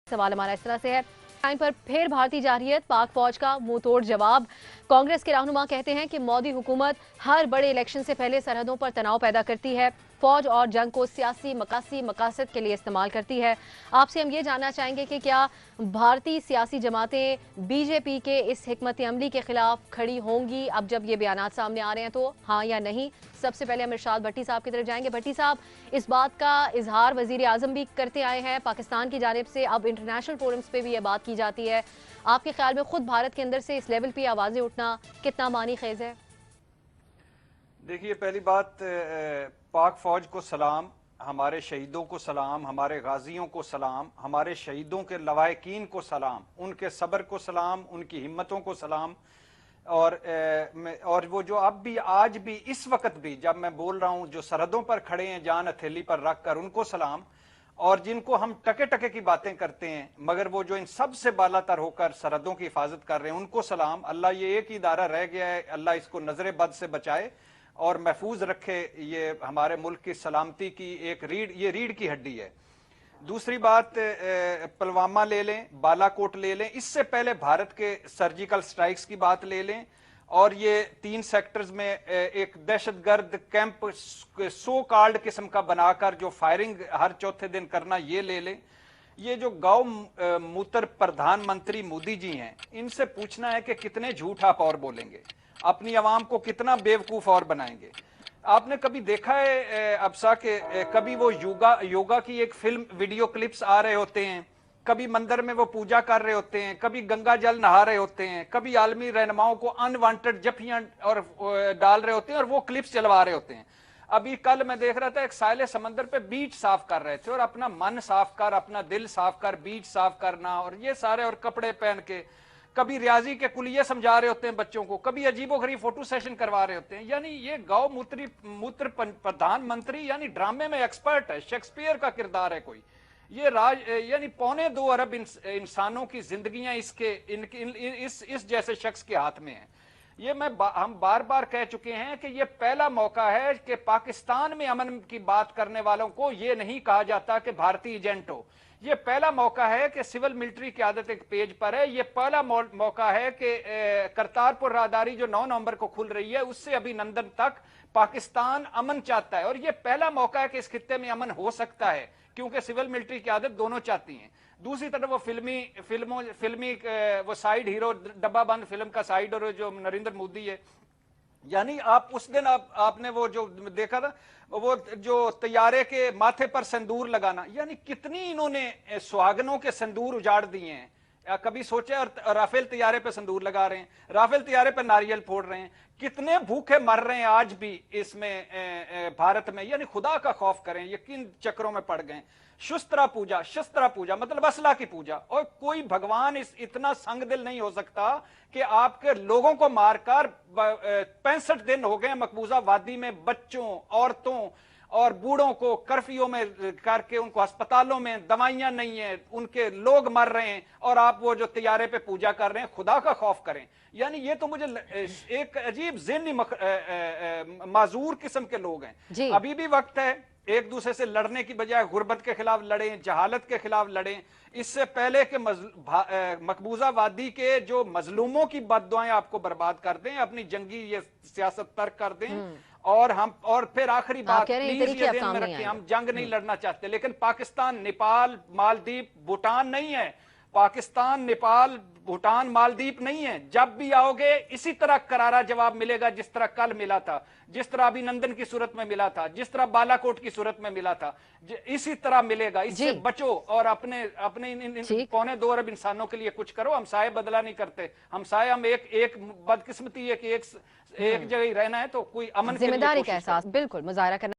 सवाल हमारा इस तरह से है, टाइम पर फिर भारतीय जारहियत, पाक फौज का मुंह तोड़ जवाब। कांग्रेस के रहनुमा कहते हैं कि मोदी हुकूमत हर बड़े इलेक्शन से पहले सरहदों पर तनाव पैदा करती है, फौज और जंग को सियासी मकासद के लिए इस्तेमाल करती है। आपसे हम ये जानना चाहेंगे कि क्या भारतीय सियासी जमातें बीजेपी के इस हिकमत अमली के खिलाफ खड़ी होंगी अब जब ये बयानात सामने आ रहे हैं, तो हाँ या नहीं। सबसे पहले हम इरशाद भट्टी साहब की तरफ जाएंगे। भट्टी साहब, इस बात का इजहार वजीर आजम भी करते आए हैं, पाकिस्तान की जानिब से अब इंटरनेशनल फोरम्स पे भी ये बात की जाती है। आपके ख्याल में खुद भारत के अंदर से इस लेवल पे आवाजें उठना कितना मानी खेज है? देखिए, पहली बात, पाक फौज को सलाम, हमारे शहीदों को सलाम, हमारे गाजियों को सलाम, हमारे शहीदों के लवाहिकीन को सलाम, उनके सब्र को सलाम, उनकी हिम्मतों को सलाम। और वो जो अब भी, आज भी, इस वक्त भी जब मैं बोल रहा हूं, जो सरहदों पर खड़े हैं जान हथेली पर रख कर, उनको सलाम। और जिनको हम टके टके की बातें करते हैं मगर वो जो इन सब से बालातर होकर सरहदों की हिफाजत कर रहे हैं, उनको सलाम। अल्लाह ये एक ही इदारा रह गया है, अल्लाह इसको नजर बद से बचाए और महफूज रखे। ये हमारे मुल्क की सलामती की एक रीढ़ की हड्डी है। दूसरी बात, पुलवामा ले लें, बालाकोट ले लें, इससे पहले भारत के सर्जिकल स्ट्राइक्स की बात ले लें, और ये 3 सेक्टर्स में एक दहशतगर्द कैंप सो कॉल्ड किस्म का बनाकर जो फायरिंग हर चौथे दिन करना, ये ले लें। ये जो गौ मूत्र प्रधानमंत्री मोदी जी हैं, इनसे पूछना है कि कितने झूठ आप और बोलेंगे, अपनी आवाम को कितना बेवकूफ और बनाएंगे। आपने कभी देखा है अब्सा के कभी वो योगा की एक फिल्म वीडियो क्लिप्स आ रहे होते हैं, कभी मंदिर में वो पूजा कर रहे होते हैं, कभी गंगा जल नहा रहे होते हैं, कभी आलमी रहनुमाओं को अनवांटेड जफियां और डाल रहे होते हैं और वो क्लिप्स चलवा रहे होते हैं। अभी कल मैं देख रहा था, एक साहिल समंदर पे बीच साफ कर रहे थे, और अपना मन साफ कर, अपना दिल साफ कर, बीच साफ करना और ये सारे, और कपड़े पहन के कभी रियाजी के कुलिये समझा रहे होते हैं बच्चों को, कभी अजीबोगरीब फोटो सेशन करवा रहे होते हैं। यानी ये गौ मूत्र प्रधानमंत्री यानी ड्रामे में एक्सपर्ट है, शेक्सपियर का किरदार है कोई। ये यानी 2.25 अरब इंसानों की जिंदगियां इस जैसे शख्स के हाथ में है। ये हम बार बार कह चुके हैं कि ये पहला मौका है कि पाकिस्तान में अमन की बात करने वालों को ये नहीं कहा जाता कि भारतीय एजेंट हो। ये पहला मौका है कि सिविल मिलिट्री क़यादत एक पेज पर है। ये पहला मौका है कि करतारपुर राहदारी जो 9 नवंबर को खुल रही है, उससे अभिनंदन तक पाकिस्तान अमन चाहता है। और ये पहला मौका है कि इस खित्ते में अमन हो सकता है, क्योंकि सिविल मिलिट्री क़यादत दोनों चाहती हैं। दूसरी तरफ वो फिल्मी वो साइड हीरो, डब्बा बंद फिल्म का साइड हीरो जो नरेंद्र मोदी है। यानी आप उस दिन आपने वो जो देखा था, वो जो तैयारे के माथे पर संदूर लगाना, यानी कितनी इन्होंने सुहागनों के संदूर उजाड़ दिए हैं। कभी सोचे? और राफेल तैयारे पे संदूर लगा रहे हैं, राफेल तैयारे पे नारियल फोड़ रहे हैं, कितने भूखे मर रहे हैं आज भी इसमें भारत में। यानी खुदा का खौफ करें, ये किन चक्रों में पड़ गए। शस्त्र पूजा मतलब असला की पूजा। और कोई भगवान इतना संगदिल नहीं हो सकता कि आपके लोगों को मारकर 65 दिन हो गए मकबूजा वादी में बच्चों, औरतों और बूढ़ों को कर्फ्यू में करके उनको अस्पतालों में दवाइयां नहीं है, उनके लोग मर रहे हैं, और आप वो जो तैयारे पे पूजा कर रहे हैं। खुदा का खौफ करें। यानी ये तो मुझे एक अजीब ज़हनी माजूर किस्म के लोग हैं। अभी भी वक्त है, एक दूसरे से लड़ने की बजाय गुर्बत के खिलाफ लड़ें, जहालत के खिलाफ लड़ें। इससे पहले कि मकबूजा वादी के जो मजलूमों की बद्दुआएं आपको बर्बाद कर दें, अपनी जंगी ये सियासत तर्क कर दें। और फिर आखिरी बात, प्लीज ये ध्यान में रखें, हम जंग नहीं लड़ना चाहते, लेकिन पाकिस्तान, नेपाल, मालदीप, भूटान नहीं है। पाकिस्तान, नेपाल, भूटान, मालदीप नहीं है। जब भी आओगे इसी तरह करारा जवाब मिलेगा, जिस तरह कल मिला था, जिस तरह अभिनंदन की सूरत में मिला था, जिस तरह बालाकोट की सूरत में मिला था, इसी तरह मिलेगा। इससे बचो और अपने 2.25 अरब इंसानों के लिए कुछ करो। हमसाये बदला नहीं करते, हमसाये हम एक बदकिस्मती है कि एक जगह ही रहना है, तो कोई अमन, जिम्मेदारी का एहसास बिल्कुल मुजाहरा करना।